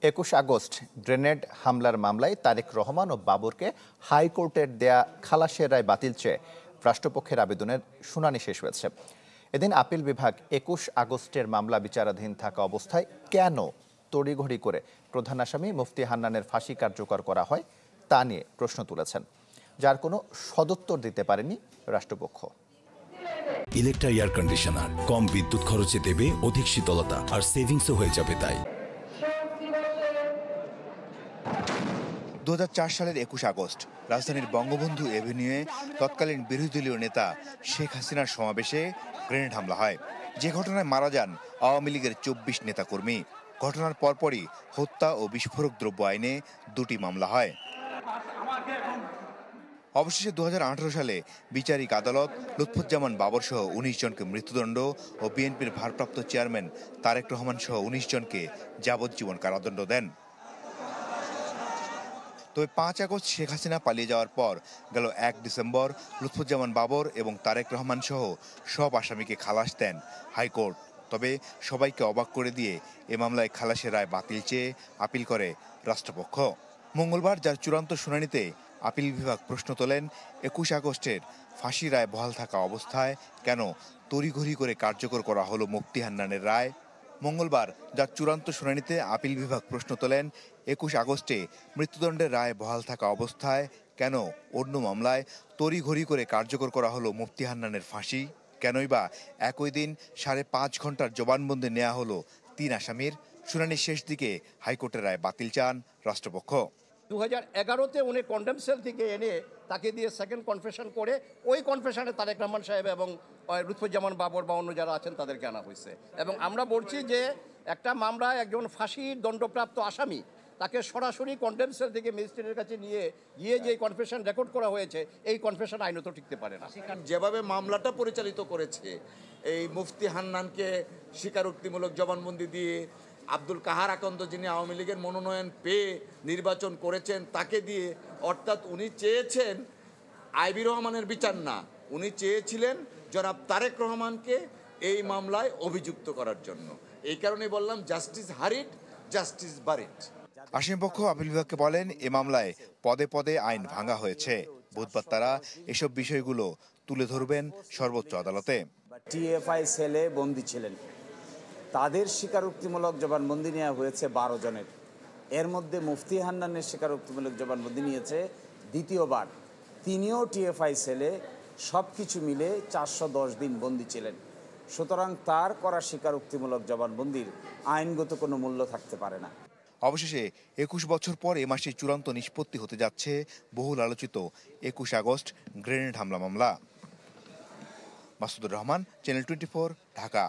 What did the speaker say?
21 August grenade হামলার মামলায় তারেক রহমান ও বাবরকে হাইকোর্টের দেয়া খালাসের রায় বাতিল চেয়ে রাষ্ট্রপক্ষের আবেদনের শুনানি শেষ হয়েছে। এদিন আপিল বিভাগ 21 আগস্টের মামলা বিচারাধীন থাকা অবস্থায় কেন তড়িঘড়ি করে প্রধান আসামি মুফতি হান্নানের ফাঁসি কার্যকর করা হয় তা নিয়ে প্রশ্ন তুলেছেন, যার কোনো সদুত্তর দিতে পারেনি রাষ্ট্রপক্ষ। ইলেকট্রা এয়ার কন্ডিশনার কম বিদ্যুৎ খরচে দেবে অধিক শীতলতা আর সেভিংসও হয়ে যাবে। তাই 2004 সালের 21 আগস্ট রাজধানীর বঙ্গবন্ধু এভিনিউয়ে তৎকালীন বিরোধী দলীয় নেতা শেখ হাসিনার সমাবেশে গ্রেনেড হামলা হয়, যে ঘটনায় মারা যান আওয়ামী লীগের 24 নেতাকর্মী। ঘটনার পরপরই হত্যা ও বিস্ফোরক দ্রব্য আইনে 2টি মামলা হয়। অবশেষে 2018 সালে বিচারিক আদালত লুৎফুজ্জামান বাবর সহ 19 জনকে মৃত্যুদণ্ড ও বিএনপির ভারপ্রাপ্ত চেয়ারম্যান তারেক রহমান সহ 19 জনকে যাবজ্জীবন কারাদণ্ড দেন। তবে 5 আগস্ট শেখ হাসিনা পালিয়ে যাওয়ার পর গেল 1 ডিসেম্বর লুৎফুজ্জামান বাবর এবং তারেক রহমান সহ সব আসামিকে খালাস দেন হাইকোর্ট। তবে সবাইকে অবাক করে দিয়ে এ মামলায় খালাসের রায় বাতিল চেয়ে আপিল করে রাষ্ট্রপক্ষ। মঙ্গলবার যার চূড়ান্ত শুনানিতে আপিল বিভাগ প্রশ্ন তোলেন, 21 আগস্টের ফাঁসি রায় বহাল থাকা অবস্থায় কেন তড়িঘড়ি করে কার্যকর করা হলো মুফতি হান্নানের রায়। মঙ্গলবার যার চূড়ান্ত শুনানিতে আপিল বিভাগ প্রশ্ন তোলেন, 21 আগস্টে মৃত্যুদণ্ডের রায় বহাল থাকা অবস্থায় কেন অন্য মামলায় তড়িঘড়ি করে কার্যকর করা হলো মুফতি হান্নানের ফাঁসি। কেনই বা একই দিন 5.5 ঘন্টার জবানবন্দি নেওয়া হলো 3 আসামির। শুনানির শেষ দিকে হাইকোর্টের রায় বাতিল চান রাষ্ট্রপক্ষ। 2011-তে উনি কন্ডেম সেল থেকে এনে তাকে দিয়ে সেকেন্ড কনফেশন করে ওই কনফেশনে তারেক রহমান সাহেব এবং লুৎফুজ্জামান বাবর বা অন্য যারা আছেন তাদেরকে আনা হয়েছে। এবং আমরা বলছি যে একটা মামলায় একজন ফাঁসির দণ্ডপ্রাপ্ত আসামি তাকে সরাসরি কন্ডেম সেল থেকে ম্যাজিস্ট্রেটের কাছে গিয়ে যে কনফেশন রেকর্ড করা হয়েছে এই কনফেশন আইনত টিকতে পারে না। যেভাবে মামলাটা পরিচালিত করেছে, এই মুফতি হান্নানকে স্বীকারোক্তিমূলক জবানবন্দি দিয়ে আব্দুল কাহার আকন্দ যিনি আওয়ামী লীগের মনোনয়ন পেয়ে নির্বাচন করেছেন তাকে দিয়ে, অর্থাৎ উনি চেয়েছেন আইবি রহমানের বিচার না, উনি চেয়েছিলেন জনাব তারেক রহমানকে এই মামলায় অভিযুক্ত করার জন্য। এই কারণে বললাম জাস্টিস হারিট জাস্টিস বারিট। আসামিপক্ষ আপিল বিভাগকে বলেন, এ মামলায় পদে পদে আইন ভাঙা হয়েছে। বুধবার তারা এসব বিষয়গুলো তুলে ধরবেন সর্বোচ্চ আদালতে। টিএফআই সেলে বন্দী ছিলেন, তাদের স্বীকারোক্তিমূলক জবানবন্দি নেওয়া হয়েছে 12 জনের। এর মধ্যে মুফতি হান্নানের স্বীকারোক্তিমূলক জবানবন্দি নিয়েছে দ্বিতীয়বার। তিনিও টিএফআই সেলে সব কিছু মিলে 410 দিন বন্দী ছিলেন। সুতরাং তার করা স্বীকারোক্তিমূলক জবানবন্দির আইনগত কোনো মূল্য থাকতে পারে না। অবশেষে 21 বছর পর এ মাসে চূড়ান্ত নিষ্পত্তি হতে যাচ্ছে বহুল আলোচিত 21 আগস্ট গ্রেনেড হামলা মামলা। মাসুদুর রহমান, চ্যানেল 24, ঢাকা।